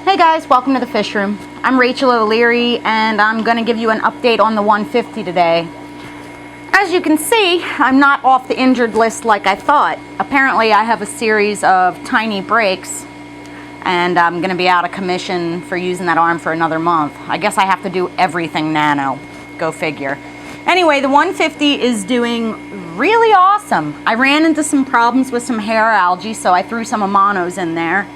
Hey guys, welcome to the fish room. I'm Rachel O'Leary and I'm going to give you an update on the 150 today. As you can see, I'm not off the injured list like I thought. Apparently I have a series of tiny breaks and I'm going to be out of commission for using that arm for another month. I guess I have to do everything nano. Go figure. Anyway, the 150 is doing really awesome. I ran into some problems with some hair algae, so I threw some Amanos in there.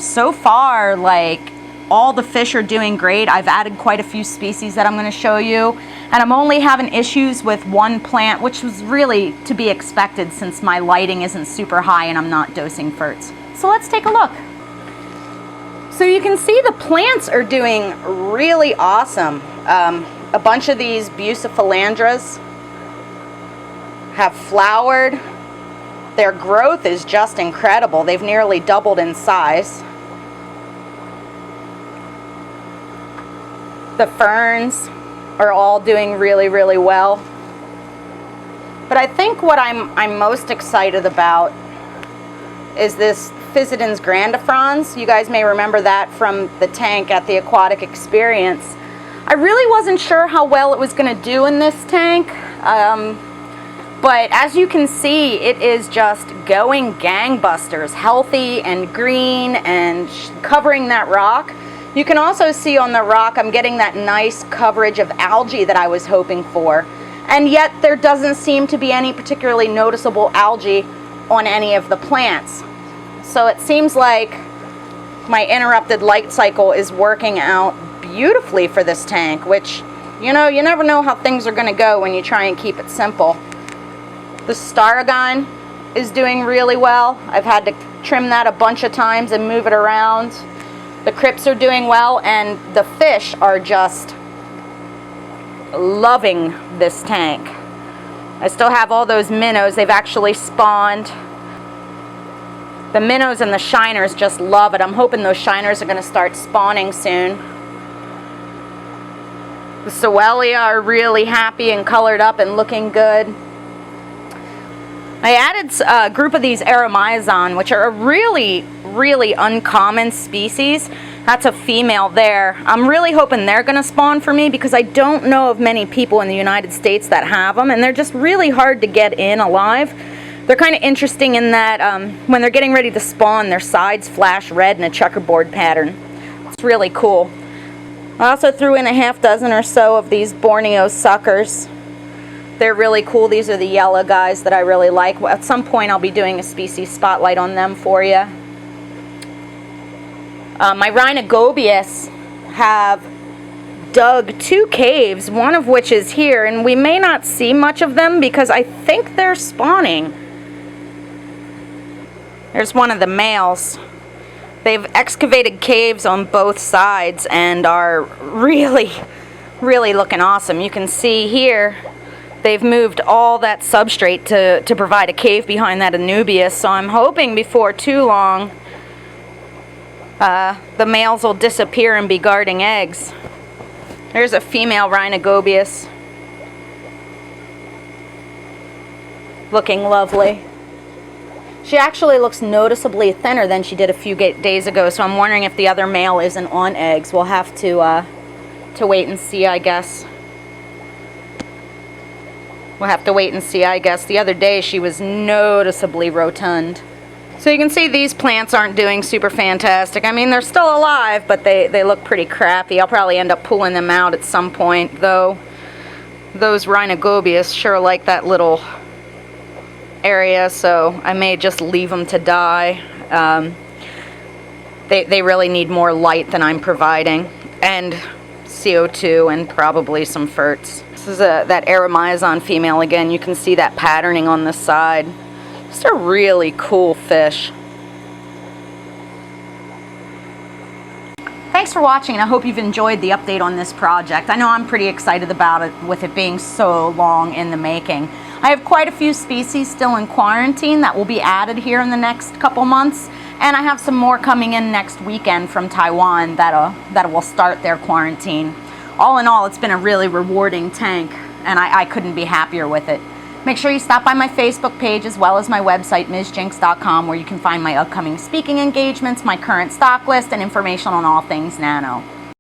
So far, like, all the fish are doing great. I've added quite a few species that I'm going to show you, and I'm only having issues with one plant, which was really to be expected since my lighting isn't super high and I'm not dosing ferts. So let's take a look. So you can see the plants are doing really awesome. A bunch of these bucephalandras have flowered. Their growth is just incredible. They've nearly doubled in size. The ferns are all doing really, really well. But I think what I'm most excited about is this Fissidens grandifrons. You guys may remember that from the tank at the Aquatic Experience. I really wasn't sure how well it was going to do in this tank. But as you can see, it is just going gangbusters, healthy and green and covering that rock. You can also see on the rock I'm getting that nice coverage of algae that I was hoping for. And yet there doesn't seem to be any particularly noticeable algae on any of the plants. So it seems like my interrupted light cycle is working out beautifully for this tank, which, you know, you never know how things are going to go when you try and keep it simple. The Staragon is doing really well. I've had to trim that a bunch of times and move it around. The crypts are doing well, and the fish are just loving this tank. I still have all those minnows. They've actually spawned. The minnows and the shiners just love it. I'm hoping those shiners are going to start spawning soon. The Sewellia are really happy and colored up and looking good. I added a group of these Erromyzon, which are a really, really uncommon species. That's a female there. I'm really hoping they're going to spawn for me because I don't know of many people in the United States that have them, and they're just really hard to get in alive. They're kind of interesting in that when they're getting ready to spawn, their sides flash red in a checkerboard pattern. It's really cool. I also threw in a half dozen or so of these Borneo suckers. They're really cool. These are the yellow guys that I really like. At some point I'll be doing a species spotlight on them for you. My Rhinogobious have dug 2 caves, one of which is here, and we may not see much of them because I think they're spawning. There's one of the males. They've excavated caves on both sides and are really, really looking awesome. You can see here they've moved all that substrate to provide a cave behind that Anubias, so I'm hoping before too long the males will disappear and be guarding eggs. There's a female Rhinogobious. Looking lovely. She actually looks noticeably thinner than she did a few days ago, so I'm wondering if the other male isn't on eggs. We'll have to wait and see, I guess. We'll have to wait and see, I guess. The other day she was noticeably rotund. So you can see these plants aren't doing super fantastic. I mean, they're still alive, but they look pretty crappy. I'll probably end up pulling them out at some point, though. Those Rhinogobious sure like that little area, so I may just leave them to die. They really need more light than I'm providing, and CO2 and probably some ferts. This is that Erromyzon female again. You can see that patterning on the side. Just a really cool fish. Thanks for watching, and I hope you've enjoyed the update on this project. I know I'm pretty excited about it with it being so long in the making. I have quite a few species still in quarantine that will be added here in the next couple months, and I have some more coming in next weekend from Taiwan that will start their quarantine. All in all, it's been a really rewarding tank, and I couldn't be happier with it. Make sure you stop by my Facebook page as well as my website, MsJinx.com, where you can find my upcoming speaking engagements, my current stock list, and information on all things nano.